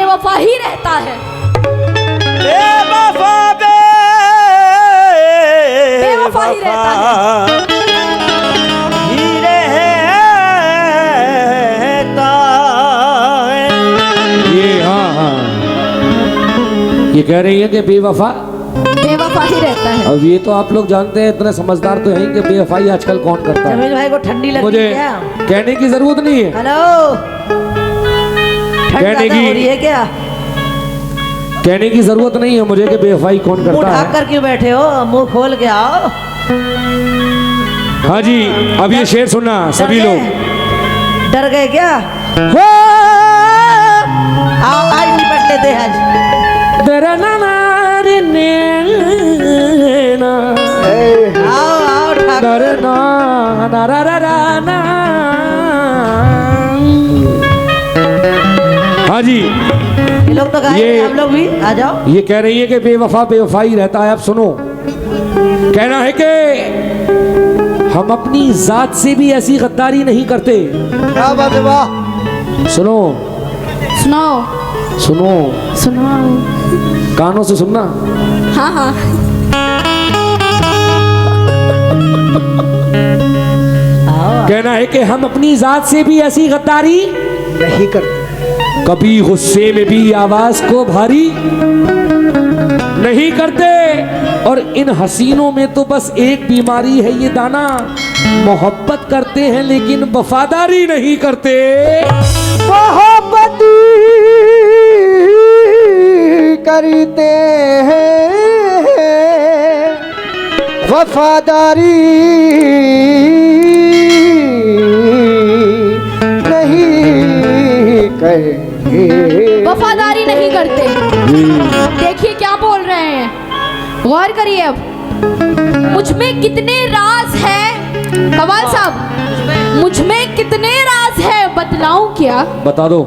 बेवफा ही रहता है। बेवफा ही रहता है। ही रहता है। हाँ ये कह रही है कि बेवफा ही रहता है। अब ये तो आप लोग जानते हैं, इतने समझदार तो हैं कि बेवफाई आजकल कौन करता है। जमील भाई को ठंडी लगी मुझे क्या? कहने की जरूरत नहीं है। हेलो, ठंड कहने ज्यादा हो रही है क्या? कहने की जरूरत नहीं है मुझे कि बेवफाई कौन मुंह करता ढक है। कर क्यों बैठे हो? मुंह खोल के आओ। हाँ जी, अब ये शेर सुनना सभी लोग। डर गए क्या? आओ आज निपट लेते हैं आज। आओ आओ ठाकुर। हाँ जी, ये लोग तो गाए, ये- आप लोग भी आ जाओ। ये कह रही है कि बेवफा बेवफाई रहता है। अब सुनो, कहना है कि हम अपनी जात से भी ऐसी गद्दारी नहीं करते। क्या बात है, वाह। सुनो सुनाओ सुनो, सुनाओ। कानों से सुनना। हाँ हाँ। आओ कहना है कि हम अपनी जात से भी ऐसी गद्दारी नहीं करते। कभी गुस्से में भी आवाज को भारी नहीं करते। और इन हसीनों में तो बस एक बीमारी है ये दाना, मोहब्बत करते हैं लेकिन वफादारी नहीं करते। मोहब्बत करते हैं, वफादारी नहीं करेंगे। वफादारी नहीं करते। देखिए क्या बोल रहे हैं, गौर करिए। अब मुझ में कितने राज है कवाल साहब, मुझ में कितने राज है बतलाऊं क्या? बता दो।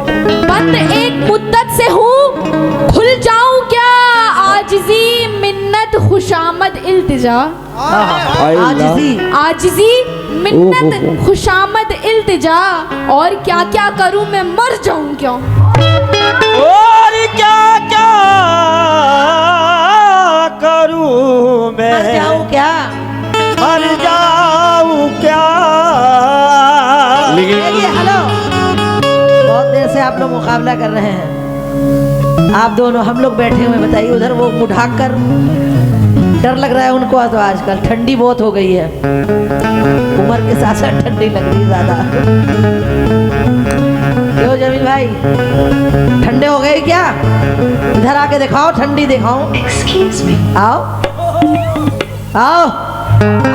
बंद एक मुद्दत से हूँ, खुल जाऊं क्या? आजिज़ी मिन्नत खुशामद इल्तिजा, आजिज़ी। आजिज़ी मिन्नत खुशामद इल्तिजा। और क्या क्या करूं मैं, मर जाऊं क्यों? और क्या क्या करूं मैं, मर जाऊं क्या? मर जाऊं क्या। देखिए, हेलो, बहुत देर से आप लोग मुकाबला कर रहे हैं। आप दोनों, हम लोग बैठे हुए, बताइए उधर वो मुँह ढाक कर, डर लग रहा है उनको। तो आजकल ठंडी बहुत हो गई है, उम्र के साथ साथ ठंडी लग रही है ज्यादा। क्यों जमील भाई, ठंडे हो गए क्या? इधर आके दिखाओ, ठंडी दिखाओ। आओ आओ,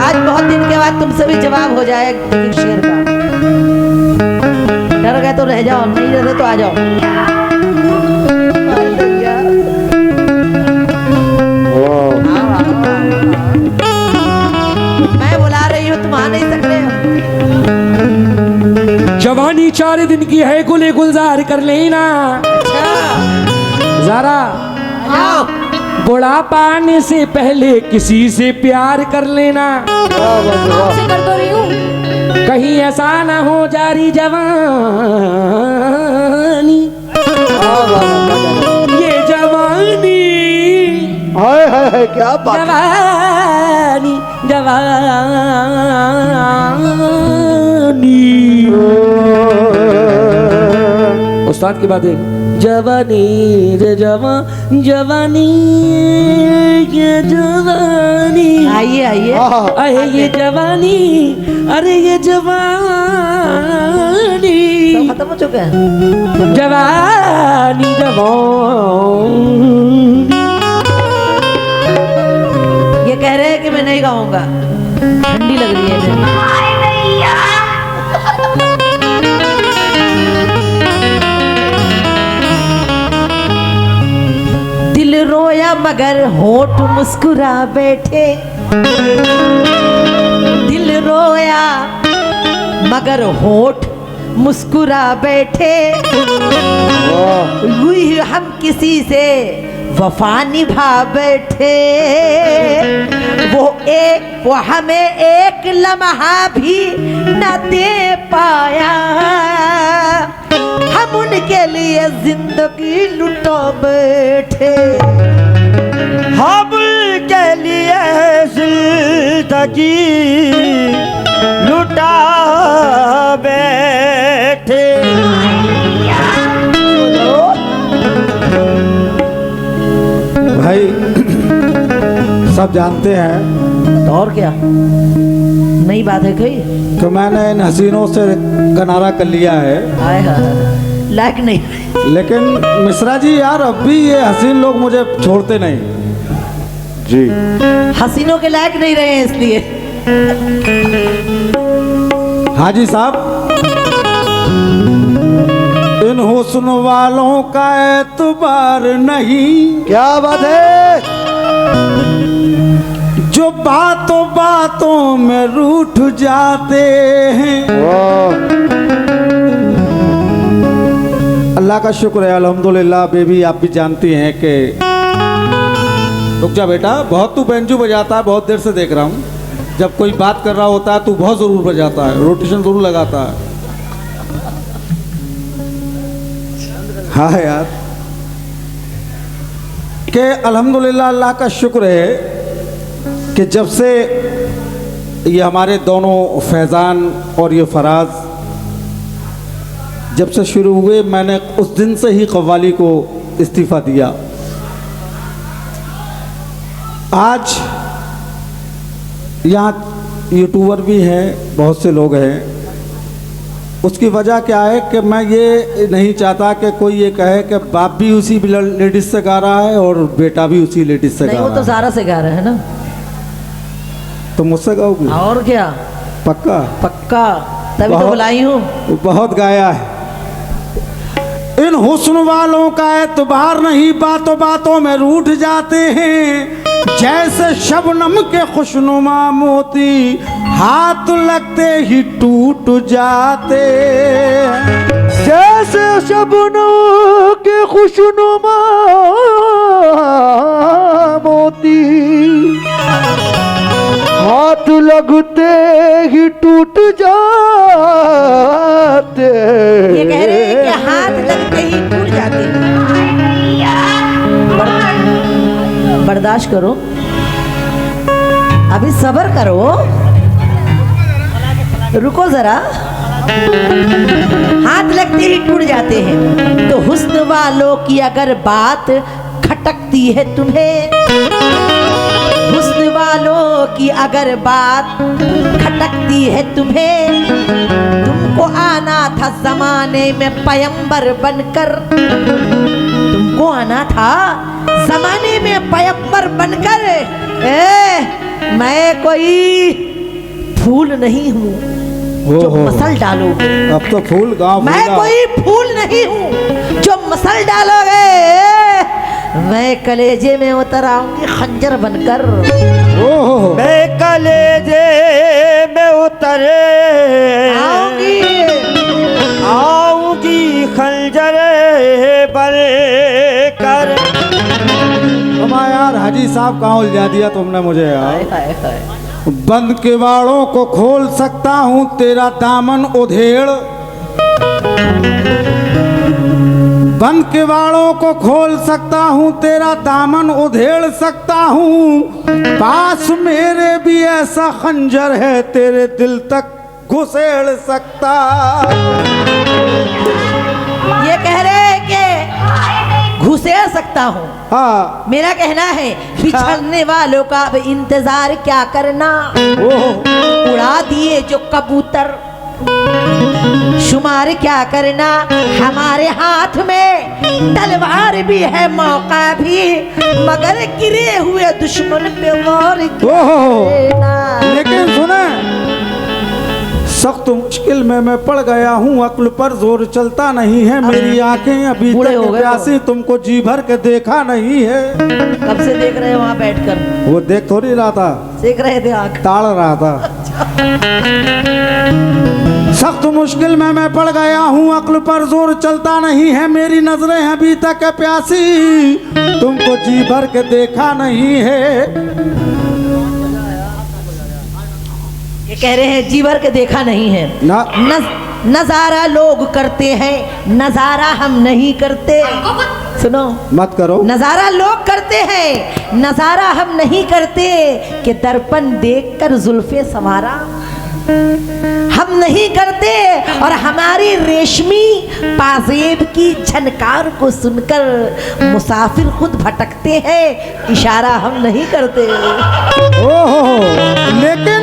आज बहुत दिन के बाद तुमसे भी जवाब हो जाए एक शेर का। डर गए तो रह जाओ, नहीं डरे तो आ जाओ। मैं बुला रही हूँ, तुम आ नहीं सकते हो। जवानी 4 दिन की है, गुले गुलजार कर लेना अच्छा, जरा। आओ। बुढ़ापा आने से पहले किसी से प्यार कर लेना, आपसे कर तो रही हूँ। कहीं ऐसा ना हो जारी जवानी, ये जवानी, हाय हाय हाय, क्या बात। जवानी जवानी। उस्ताद की बात है। जवानी रे जवानी ये जवानी, आइए आइए। अरे ये जवानी, अरे ये जवानी, सब खत्म हो चुके हैं। जवानी जवानी। ये कह रहे हैं कि मैं नहीं गाऊंगा, ठंडी लग रही है। दिल रोया मगर होठ मुस्कुरा बैठे, दिल रोया मगर होठ मुस्कुरा बैठे। यूं हम किसी से वफा निभा बैठे, वो हमें एक लम्हा भी न दे पाया। हम हम उनके लिए जिंदगी लुटा बैठे। हम के लिए जिंदगी लुटा बैठे। भाई सब जानते हैं तो और क्या नई बात है कोई? कि मैंने इन हसीनों से किनारा कर लिया है, हाय हाय लायक नहीं। लेकिन मिश्रा जी यार अब भी ये हसीन लोग मुझे छोड़ते नहीं जी। हसीनों के लायक नहीं रहे हैं इसलिए। हाजी साहब, इन हुस्न वालों का एतबार नहीं, क्या बात है? जो बातों बातों में रूठ जाते हैं। अल्लाह का शुक्र है अल्हम्दुलिल्लाह। बेबी आप भी जानती हैं कि रुक जा बेटा, बहुत तू बेंजू बजाता है, बहुत देर से देख रहा हूँ। जब कोई बात कर रहा होता है तू बहुत ज़रूर बजाता है, रोटेशन ज़रूर लगाता है। हाँ यार कि अल्हम्दुलिल्लाह अल्लाह का शुक्र है कि जब से ये हमारे दोनों फैज़ान और ये फराज जब से शुरू हुए, मैंने उस दिन से ही कव्वाली को इस्तीफ़ा दिया। आज यहाँ यूट्यूबर भी हैं, बहुत से लोग हैं। उसकी वजह क्या है कि मैं ये नहीं चाहता कि कोई ये कहे कि बाप भी उसी लेडीज से गा रहा है और बेटा भी उसी लेडीज से नहीं गा वो रहा तो है। सारा से गा रहे हैं ना। तो मुझसे गाओगी? और क्या पक्का? पक्का तभी तो बहुत- बुलाई हूँ। बहुत गाया है। इन हुस्न वालों का एतबार नहीं, बातों बातों में रूठ जाते हैं। जैसे शबनम के खुशनुमा मोती हाथ लगते ही टूट जाते हैं। जैसे शबनम के खुशनुमा मोती हाथ लगते ही टूट जाते। ये कह रहे हैं कि हाथ लगते ही टूट जाते हैं। बर्दाश्त करो, अभी सब्र करो, रुको जरा। हाथ लगते ही टूट जाते हैं तो हुस्न वालों की अगर बात खटकती है तुम्हें, हुस्न वालों की अगर बात खटकती है तुम्हें, तुमको आना था जमाने में पैगंबर बनकर, तुमको आना था जमाने में पैगंबर बनकर। मैं कोई फूल नहीं हूँ जो ओहो। मसल डालोगे। अब तो फूल गाँव मैं कोई फूल नहीं हूँ जो मसल डालोगे। मैं कलेजे में उतर आऊंगी खंजर बनकर। ओहो। मैं कलेजे में उतरे आऊंगी खंजर बनकर। हमारा यार हाजी साहब कहाँ उलझा दिया तुमने मुझे यार। हाय हाय हाय। बंद किवाड़ों को खोल सकता हूँ तेरा दामन उधेड़, बंद किवाड़ों को खोल सकता हूँ तेरा दामन उधेड़ सकता हूँ। पास मेरे भी ऐसा खंजर है तेरे दिल तक घुसेड़ सकता। ये कह रहे हैं कि घुसेड़ सकता हूँ। हाँ। मेरा कहना है बिछड़ने वालों का अब इंतजार क्या करना। ओह। उड़ा दिए जो कबूतर शुमार क्या करना। हमारे हाथ में तलवार भी है मौका भी, मगर गिरे हुए दुश्मन पे वार क्या ओह। करना। लेकिन सुने, सख्त मुश्किल में मैं पड़ गया हूँ, अक्ल पर जोर चलता नहीं है। मेरी आंखें अभी बूढ़े हो तक गए तो। प्यासी, तुमको जी भर के देखा नहीं है। कब से देख रहे हैं वहाँ बैठकर? वो देख थोड़ी रहा था, देख रहे थे आंख। ताड़ रहा था। सख्त मुश्किल में मैं पड़ गया हूँ, अक्ल पर जोर चलता नहीं है। मेरी नजरें अभी तक प्यासी, तुमको जी भर के देखा नहीं है। ये कह रहे हैं जी भर के देखा नहीं है। ना नजारा लोग करते हैं, नजारा हम नहीं करते। सुनो, मत करो। नजारा लोग करते हैं, नजारा हम नहीं करते, कि दर्पण देखकर जुल्फे संवारा हम नहीं करते, और हमारी रेशमी पाजेब की झनकार को सुनकर मुसाफिर खुद भटकते हैं, इशारा हम नहीं करते। ओहो, लेकिन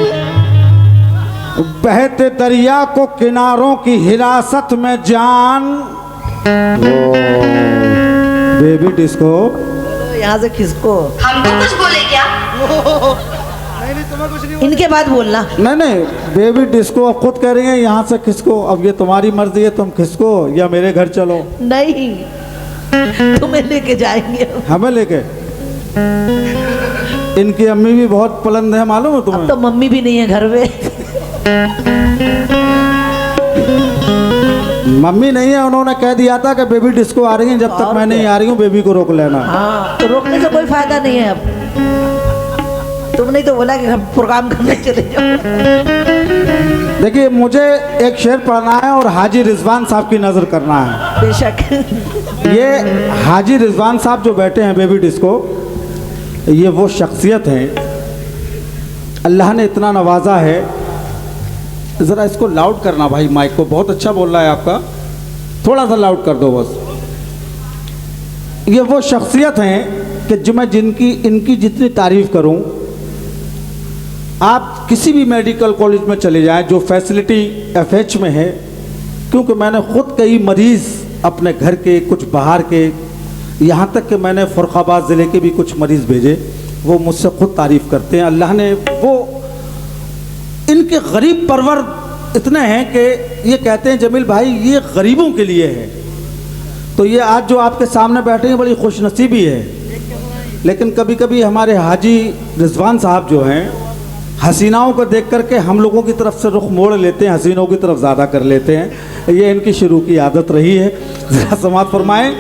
बहते दरिया को किनारों की हिरासत में जान। बेबी डिस्को, यहाँ से खिसको, हमको कुछ बोले क्या? इनके बाद बोलना। नहीं, बेबी डिस्को अब खुद कह रही है यहाँ से खिसको। अब ये तुम्हारी मर्जी है, तुम खिसको या मेरे घर चलो। नहीं, तुम्हें लेके जाएंगे। हमें लेके? इनकी अम्मी भी बहुत बुलंद है, मालूम है तुम्हें? अब तो मम्मी भी नहीं है घर में। मम्मी नहीं है, उन्होंने कह दिया था कि बेबी डिस्को आ रही है, जब तक मैं नहीं आ रही हूँ बेबी को रोक लेना। हाँ, तो रोकने से कोई फायदा नहीं है। अब तुमने तो बोला कि हम प्रोग्राम करने चले जाओ। देखिए, मुझे एक शेर पढ़ना है और हाजी रिजवान साहब की नजर करना है। बेशक। ये हाजी रिजवान साहब जो बैठे हैं बेबी डिस्को, ये वो शख्सियत हैं, अल्लाह ने इतना नवाजा है। ज़रा इसको लाउड करना भाई, माइक को। बहुत अच्छा बोल रहा है आपका, थोड़ा सा लाउड कर दो बस। ये वो शख्सियत हैं कि जो मैं इनकी जितनी तारीफ़ करूं, आप किसी भी मेडिकल कॉलेज में चले जाएं जो फैसिलिटी एफएच में है, क्योंकि मैंने ख़ुद कई मरीज़ अपने घर के, कुछ बाहर के, यहाँ तक कि मैंने फ़ुर्ख़ाबाद ज़िले के भी कुछ मरीज़ भेजे, वो मुझसे ख़ुद तारीफ़ करते हैं। अल्लाह ने वो इनके गरीब परवर इतने हैं कि ये कहते हैं जमील भाई ये गरीबों के लिए है। तो ये आज जो आपके सामने बैठे हैं बड़ी खुशनसीबी है। लेकिन कभी कभी हमारे हाजी रिजवान साहब जो हैं, हसीनाओं को देख करके हम लोगों की तरफ से रुख मोड़ लेते हैं, हसीनों की तरफ ज़्यादा कर लेते हैं। ये इनकी शुरू की आदत रही है। ज़रा समात फरमाएं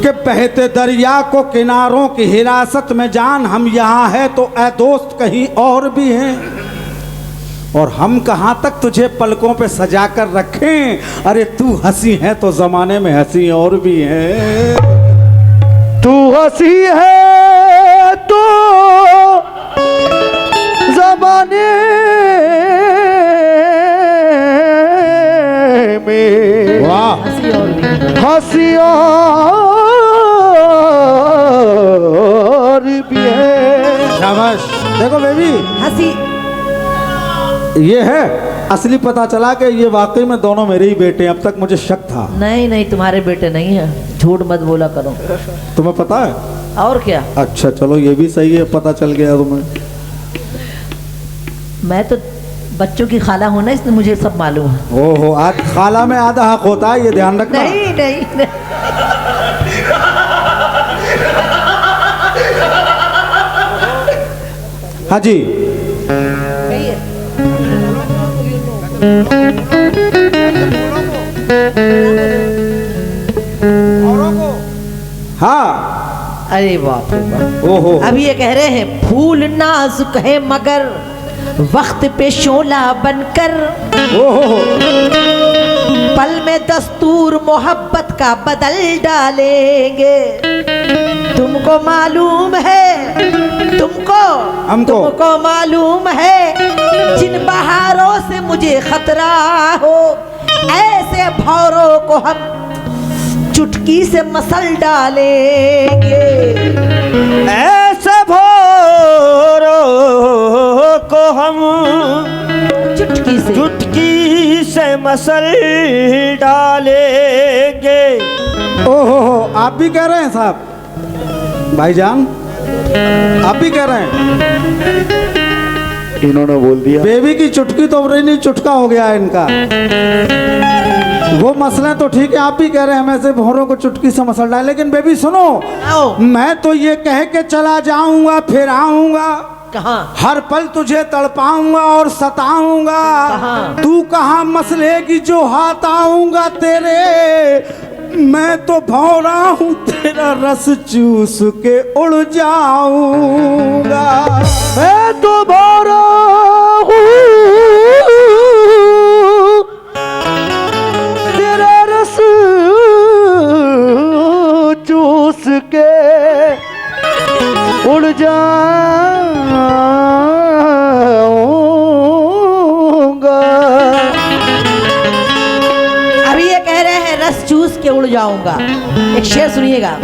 कि बहते दरिया को किनारों की हिरासत में जान, हम यहाँ है तो ए दोस्त कहीं और भी हैं, और हम कहाँ तक तुझे पलकों पे सजा कर रखें। अरे तू हंसी है तो ज़माने में हंसी और भी है। तू हंसी है तो जमाने में वाह, हंसी और भी। हंसी और भी है। शाबाश। देखो बेबी, हंसी ये है असली। पता चला कि ये वाकई में दोनों मेरे ही बेटे हैं। अब तक मुझे शक था। नहीं, तुम्हारे बेटे नहीं है, झूठ मत बोला करो। तुम्हें पता है? और क्या, अच्छा चलो, ये भी सही है, पता चल गया तुम्हें। मैं तो बच्चों की खाला हूं ना, इसलिए मुझे सब मालूम है। ओहो, आज खाला में आधा हक होता है, ये ध्यान रखना। नहीं नहीं, नहीं। हाँ जी, हाँ। अरे बाप रे बाप। ओहो, अब ये कह रहे हैं फूल नाजुक है मगर वक्त पे शोला बनकर, ओहो, पल में दस्तूर मोहब्बत का बदल डालेंगे। तुमको मालूम है, तुमको मालूम है, जिन बहारों से मुझे खतरा हो, ऐसे भौरों को हम चुटकी से मसल डालेंगे। ऐसे भोरों को हम चुटकी से मसल डालेंगे। ओहो, आप भी कह रहे हैं साहब? भाईजान आप भी कह रहे हैं? इन्होंने बोल दिया। बेबी की चुटकी तो नहीं, चुटका हो गया है इनका। वो मसला तो ठीक है, आप भी कह रहे हैं हम ऐसे भौरों को चुटकी से मसल डाले। लेकिन बेबी सुनो, मैं तो ये कह के चला जाऊंगा, फिर आऊंगा कहाँ? हर पल तुझे तड़पाऊंगा और सताऊंगा। कहाँ? तू कहाँ मसलेगी जो हाथ आऊंगा तेरे। मैं तो भौरा हूँ, तेरा रस चूस के उड़ जाऊंगा। मैं तो भौरा हूँ, जाऊंगा। अभी ये कह रहे हैं रस चूस के उड़ जाऊंगा। एक शेर सुनिएगा।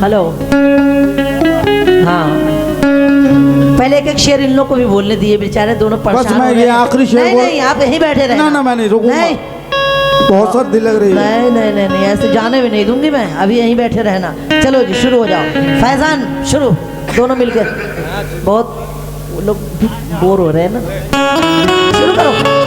हेलो, हाँ, पहले एक शेर इन लोग को भी बोलने दिए, बेचारे दोनों परेशान मैं हो रहे ये हैं। आखिरी शेर नहीं बोल- नहीं, आप यहीं बैठे रहे। ना, मैं नहीं रुकूंगा। नहीं बहुत सर्दी लग रही है। नहीं नहीं नहीं नहीं, ऐसे जाने भी नहीं दूंगी मैं, अभी यहीं बैठे रहना। चलो जी, शुरू हो जाओ। फैजान शुरू, दोनों मिलकर। बहुत वो लोग बोर हो रहे हैं ना, शुरू करो।